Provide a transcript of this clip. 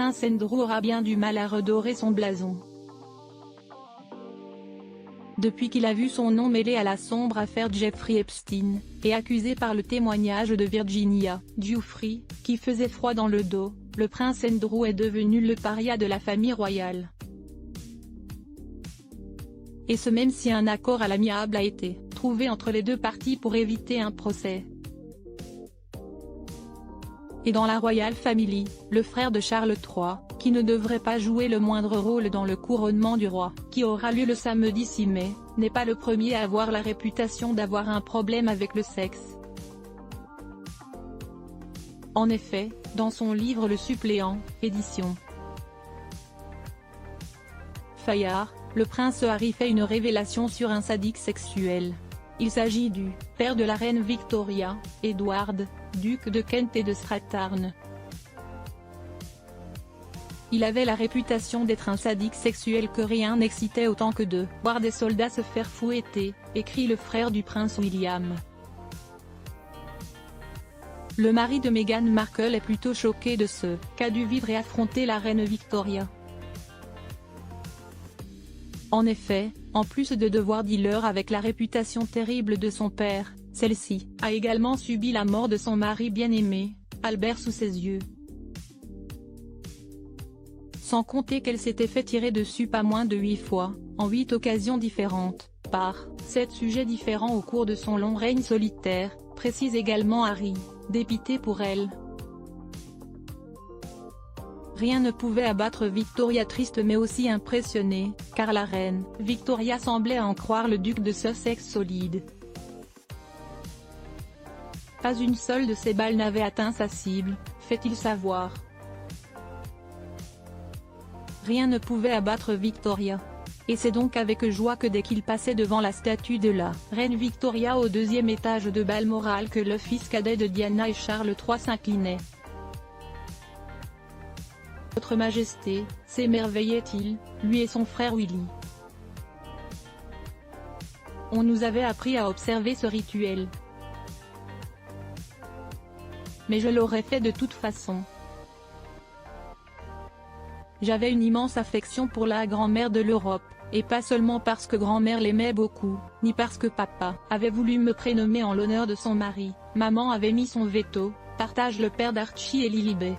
prince Andrew aura bien du mal à redorer son blason. Depuis qu'il a vu son nom mêlé à la sombre affaire Jeffrey Epstein, et accusé par le témoignage de Virginia Giuffre, qui faisait froid dans le dos, le prince Andrew est devenu le paria de la famille royale. Et ce même si un accord à l'amiable a été trouvé entre les deux parties pour éviter un procès. Et dans la Royal Family, le frère de Charles III, qui ne devrait pas jouer le moindre rôle dans le couronnement du roi, qui aura lieu le samedi 6 mai, n'est pas le premier à avoir la réputation d'avoir un problème avec le sexe. En effet, dans son livre Le Suppléant, édition Fayard, le prince Harry fait une révélation sur un sadique sexuel. Il s'agit du père de la reine Victoria, Edward, duc de Kent et de Strathern. Il avait la réputation d'être un sadique sexuel que rien n'excitait autant que de voir des soldats se faire fouetter, écrit le frère du prince William. Le mari de Meghan Markle est plutôt choqué de ce qu'a dû vivre et affronter la reine Victoria. En effet, en plus de devoir dealer avec la réputation terrible de son père, celle-ci a également subi la mort de son mari bien-aimé, Albert sous ses yeux. Sans compter qu'elle s'était fait tirer dessus pas moins de 8 fois, en 8 occasions différentes, par 7 sujets différents au cours de son long règne solitaire, précise également Harry, dépité pour elle. Rien ne pouvait abattre Victoria triste mais aussi impressionnée, car la reine Victoria semblait en croire le duc de Sussex solide. Pas une seule de ses balles n'avait atteint sa cible, fait-il savoir. Rien ne pouvait abattre Victoria. Et c'est donc avec joie que dès qu'il passait devant la statue de la reine Victoria au 2e étage de Balmoral que le fils cadet de Diana et Charles III s'inclinait. Votre Majesté, s'émerveillait-il, lui et son frère Willy. On nous avait appris à observer ce rituel. Mais je l'aurais fait de toute façon. J'avais une immense affection pour la grand-mère de l'Europe, et pas seulement parce que grand-mère l'aimait beaucoup, ni parce que papa avait voulu me prénommer en l'honneur de son mari, maman avait mis son veto, partage le père d'Archie et Lilibet.